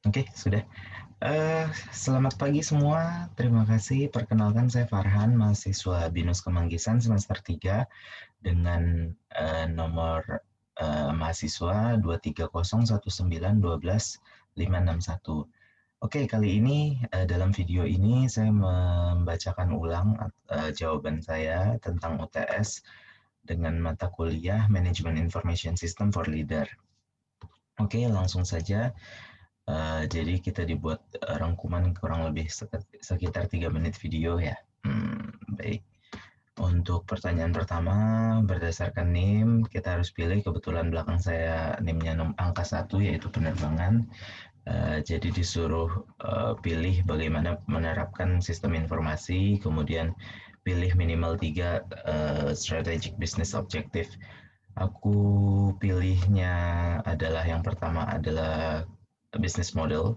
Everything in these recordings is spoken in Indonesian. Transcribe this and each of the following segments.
Oke, sudah. Selamat pagi semua. Terima kasih. Perkenalkan saya Farhan, mahasiswa BINUS Kemanggisan semester 3 dengan nomor mahasiswa 23019120561. Oke, kali ini dalam video ini saya membacakan ulang jawaban saya tentang UTS dengan mata kuliah Management Information System for Leader. Oke, langsung saja. Jadi kita dibuat rangkuman kurang lebih sekitar 3 menit video ya. Baik. Untuk pertanyaan pertama, berdasarkan NIM, kita harus pilih, kebetulan belakang saya NIM-nya angka 1, yaitu penerbangan. Jadi disuruh pilih bagaimana menerapkan sistem informasi, kemudian pilih minimal 3 strategic business objective. Aku pilihnya adalah yang pertama adalah business model,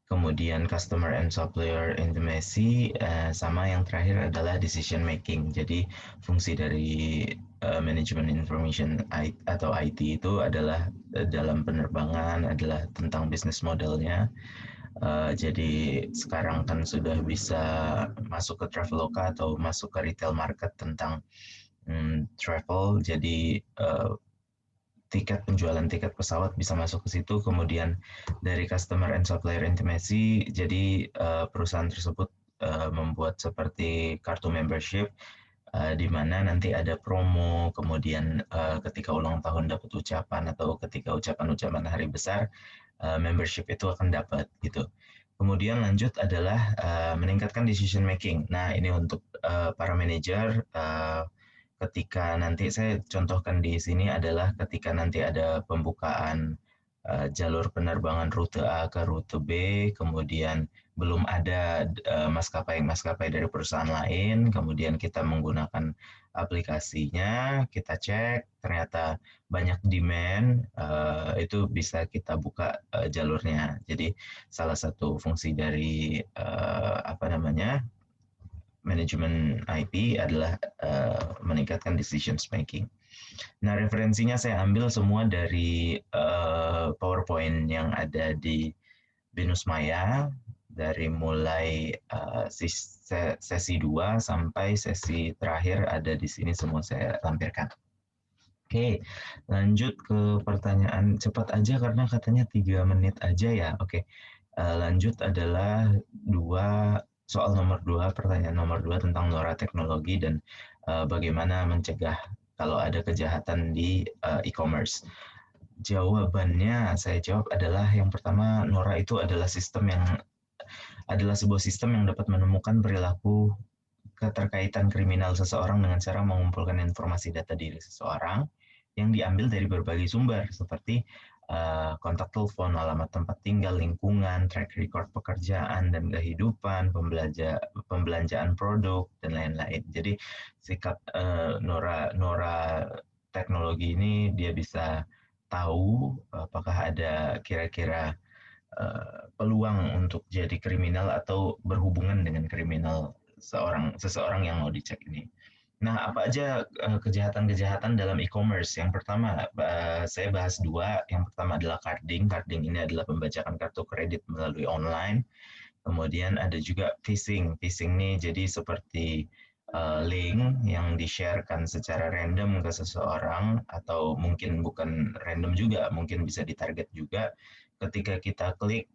kemudian customer and supplier intimacy, sama yang terakhir adalah decision making. Jadi fungsi dari management information atau IT itu adalah dalam penerbangan adalah tentang business modelnya. Jadi sekarang kan sudah bisa masuk ke Traveloka atau masuk ke retail market tentang travel. Jadi penjualan tiket pesawat bisa masuk ke situ, kemudian dari customer and supplier intimacy, jadi perusahaan tersebut membuat seperti kartu membership, di mana nanti ada promo, kemudian ketika ulang tahun dapat ucapan atau ketika ucapan-ucapan hari besar, membership itu akan dapat gitu. Kemudian lanjut adalah meningkatkan decision making. Nah, ini untuk para manajer, ketika nanti saya contohkan di sini adalah ketika nanti ada pembukaan jalur penerbangan rute A ke rute B, kemudian belum ada maskapai-maskapai dari perusahaan lain, kemudian kita menggunakan aplikasinya, kita cek, ternyata banyak demand, itu bisa kita buka jalurnya. Jadi salah satu fungsi dari apa namanya manajemen IP adalah meningkatkan decisions making. Nah, referensinya saya ambil semua dari PowerPoint yang ada di Binus Maya, dari mulai sesi 2 sampai sesi terakhir ada di sini semua saya lampirkan. Oke, lanjut ke pertanyaan cepat aja karena katanya 3 menit aja ya. Oke, lanjut adalah soal nomor 2, pertanyaan nomor 2 tentang Nora teknologi dan bagaimana mencegah kalau ada kejahatan di e-commerce. Jawabannya saya jawab adalah yang pertama, Nora itu adalah sebuah sistem yang dapat menemukan perilaku keterkaitan kriminal seseorang dengan cara mengumpulkan informasi data diri seseorang yang diambil dari berbagai sumber seperti kontak telepon, alamat tempat tinggal, lingkungan, track record pekerjaan dan kehidupan, pembelanjaan produk dan lain-lain. Jadi sikap Nora teknologi ini dia bisa tahu apakah ada kira-kira peluang untuk jadi kriminal atau berhubungan dengan kriminal seseorang yang mau dicek ini. Nah, apa aja kejahatan-kejahatan dalam e-commerce? Yang pertama, saya bahas dua. Yang pertama adalah carding. Carding ini adalah pembajakan kartu kredit melalui online. Kemudian ada juga phishing. Phishing ini jadi seperti link yang di-sharekan secara random ke seseorang, atau mungkin bukan random juga, mungkin bisa ditarget juga. Ketika kita klik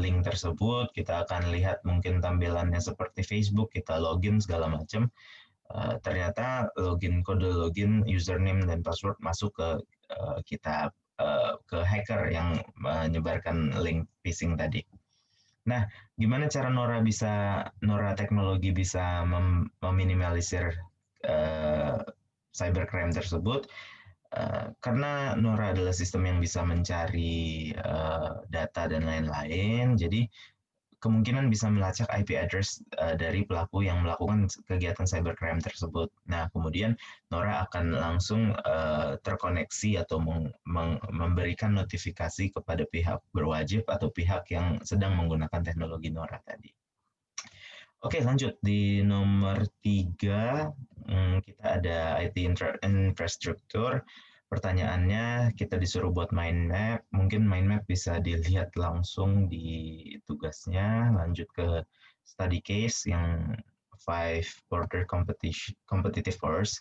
link tersebut, kita akan lihat mungkin tampilannya seperti Facebook, kita login segala macam. Ternyata kode login, username dan password masuk ke kita ke hacker yang menyebarkan link phishing tadi. Nah, gimana cara Nora teknologi bisa meminimalisir cybercrime tersebut? Karena Nora adalah sistem yang bisa mencari data dan lain-lain, jadi kemungkinan bisa melacak IP address dari pelaku yang melakukan kegiatan cybercrime tersebut. Nah, kemudian Nora akan langsung terkoneksi atau memberikan notifikasi kepada pihak berwajib atau pihak yang sedang menggunakan teknologi Nora tadi. Oke, lanjut di nomor 3, kita ada IT infrastruktur. pertanyaannya kita disuruh buat mind map. Mungkin mind map bisa dilihat langsung di tugasnya. Lanjut ke study case yang 5-porter competitive force.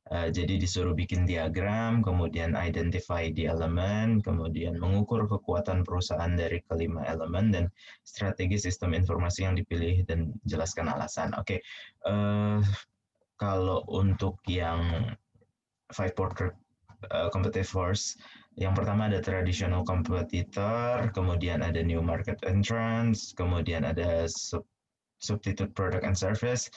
Jadi disuruh bikin diagram, kemudian identify di elemen, kemudian mengukur kekuatan perusahaan dari kelima elemen, dan strategi sistem informasi yang dipilih, dan jelaskan alasan. Oke, kalau untuk yang 5-porter competitive force, yang pertama ada traditional competitor, kemudian ada new market entrance, kemudian ada substitute product and service,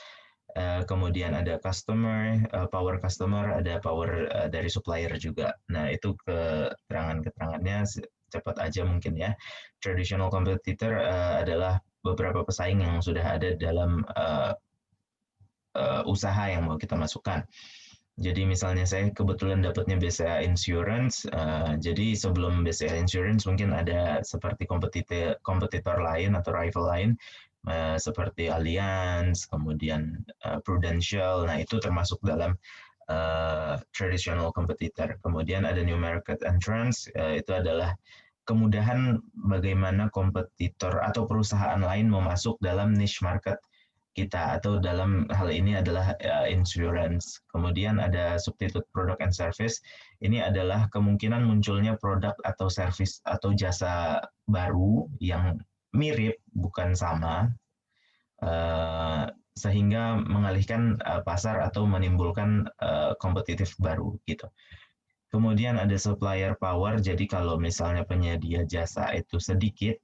kemudian ada customer, power customer, ada power dari supplier juga. Nah, itu keterangan-keterangannya cepat aja mungkin ya. Traditional competitor adalah beberapa pesaing yang sudah ada dalam usaha yang mau kita masukkan. Jadi misalnya saya kebetulan dapatnya BCA Insurance, jadi sebelum BCA Insurance mungkin ada seperti kompetitor lain atau rival lain, seperti Allianz, kemudian Prudential. Nah, itu termasuk dalam traditional competitor. Kemudian ada new market entrance, itu adalah kemudahan bagaimana kompetitor atau perusahaan lain mau masuk dalam niche market kita, atau dalam hal ini adalah insurance. Kemudian ada substitute product and service. Ini adalah kemungkinan munculnya produk atau service atau jasa baru yang mirip, bukan sama, sehingga mengalihkan pasar atau menimbulkan kompetitif baru gitu. Kemudian ada supplier power. Jadi kalau misalnya penyedia jasa itu sedikit,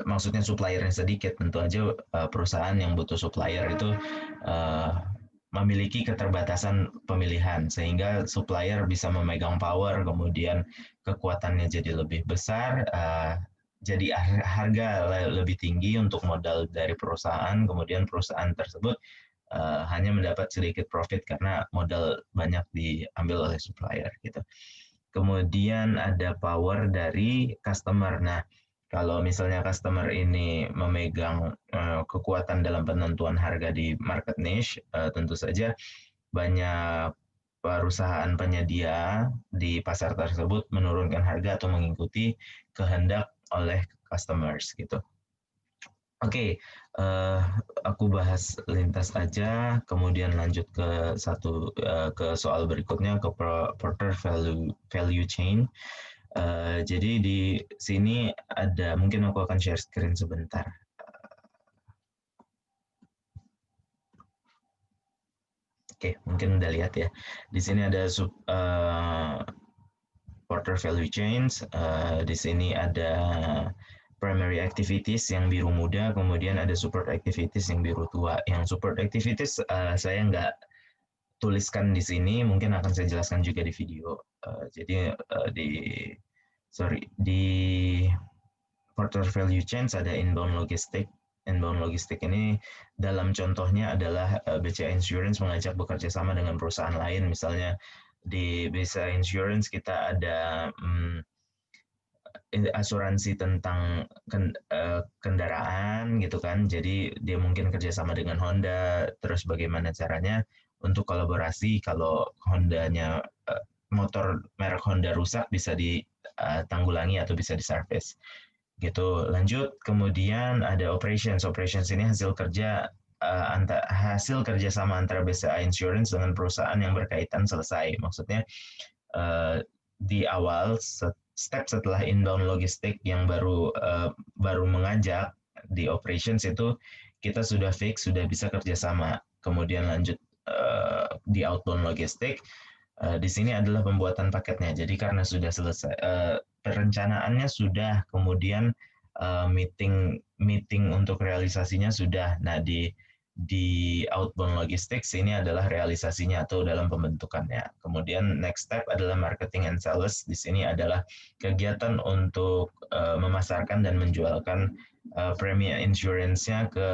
maksudnya suppliernya sedikit, tentu aja perusahaan yang butuh supplier itu memiliki keterbatasan pemilihan, sehingga supplier bisa memegang power, kemudian kekuatannya jadi lebih besar, jadi harga lebih tinggi untuk modal dari perusahaan, kemudian perusahaan tersebut hanya mendapat sedikit profit karena modal banyak diambil oleh supplier gitu. Kemudian ada power dari customer. Nah, kalau misalnya customer ini memegang kekuatan dalam penentuan harga di market niche, tentu saja banyak perusahaan penyedia di pasar tersebut menurunkan harga atau mengikuti kehendak oleh customers gitu. Oke, aku bahas lintas aja, kemudian lanjut ke ke soal berikutnya, ke Porter value chain. Jadi di sini ada, mungkin aku akan share screen sebentar. Oke, mungkin udah lihat ya. Di sini ada Porter value chains. Di sini ada primary activities yang biru muda, kemudian ada support activities yang biru tua. Yang support activities saya nggak tuliskan di sini, mungkin akan saya jelaskan juga di video. Jadi di Porter value chains ada inbound logistik. Inbound logistik ini dalam contohnya adalah BCA Insurance mengajak bekerja sama dengan perusahaan lain. Misalnya di BCA Insurance kita ada asuransi tentang kendaraan gitu kan. Jadi dia mungkin kerjasama dengan Honda. Terus bagaimana caranya untuk kolaborasi kalau Hondanya motor merek Honda rusak bisa ditanggulangi atau bisa diservis gitu. Lanjut, kemudian ada operations. Operations ini hasil kerja hasil kerjasama antara BCA Insurance dengan perusahaan yang berkaitan selesai. Maksudnya di awal step setelah inbound logistik yang baru mengajak di operations itu kita sudah fix, sudah bisa kerjasama. Kemudian lanjut di outbound logistik. Di sini adalah pembuatan paketnya. Jadi karena sudah selesai, perencanaannya sudah, kemudian meeting untuk realisasinya sudah. Nah, di outbound logistics ini adalah realisasinya atau dalam pembentukannya. Kemudian next step adalah marketing and sales. Di sini adalah kegiatan untuk memasarkan dan menjualkan premium insurance-nya ke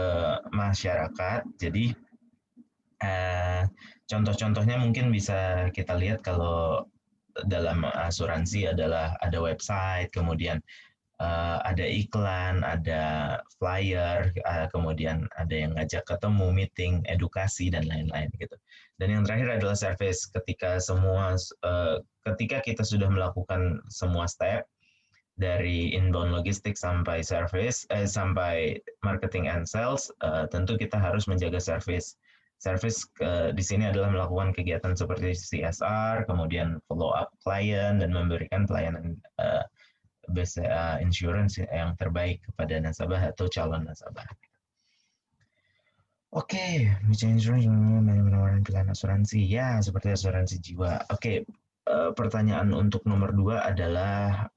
masyarakat. Jadi contoh-contohnya mungkin bisa kita lihat kalau dalam asuransi adalah ada website, kemudian ada iklan, ada flyer, kemudian ada yang ngajak ketemu, meeting, edukasi dan lain-lain gitu. Dan yang terakhir adalah service. Ketika kita sudah melakukan semua step dari inbound logistik sampai service, sampai marketing and sales, tentu kita harus menjaga service. Service di sini adalah melakukan kegiatan seperti CSR, kemudian follow up klien dan memberikan pelayanan BCA insurance yang terbaik kepada nasabah atau calon nasabah. Oke, BCA Insurance menawarkan pilihan asuransi. Ya, seperti asuransi jiwa. Oke, pertanyaan untuk nomor 2 adalah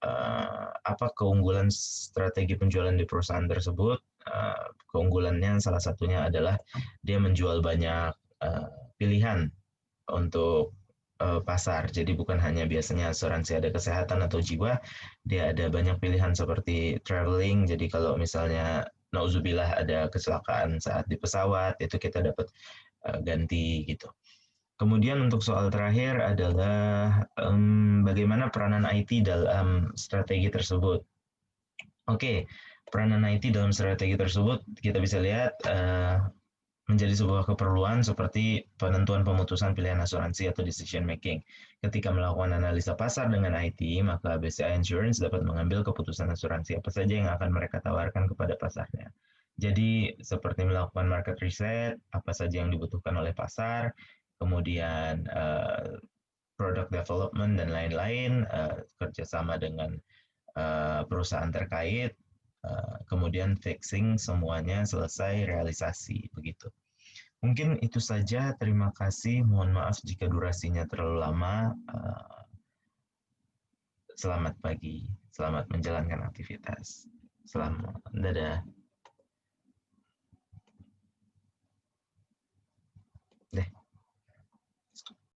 apa keunggulan strategi penjualan di perusahaan tersebut? Keunggulannya salah satunya adalah dia menjual banyak pilihan untuk pasar. Jadi bukan hanya biasanya asuransi ada kesehatan atau jiwa, dia ada banyak pilihan seperti traveling. Jadi kalau misalnya nauzubillah ada kecelakaan saat di pesawat, itu kita dapat ganti gitu. Kemudian untuk soal terakhir adalah bagaimana peranan IT dalam strategi tersebut. Oke, peranan IT dalam strategi tersebut kita bisa lihat menjadi sebuah keperluan seperti penentuan pemutusan pilihan asuransi atau decision making. Ketika melakukan analisa pasar dengan IT, maka BCA Insurance dapat mengambil keputusan asuransi apa saja yang akan mereka tawarkan kepada pasarnya. Jadi seperti melakukan market research, apa saja yang dibutuhkan oleh pasar, kemudian product development dan lain-lain, kerjasama dengan perusahaan terkait, kemudian fixing semuanya selesai realisasi begitu. Mungkin itu saja. Terima kasih. Mohon maaf jika durasinya terlalu lama. Selamat pagi. Selamat menjalankan aktivitas. Selamat. Dadah. Deh.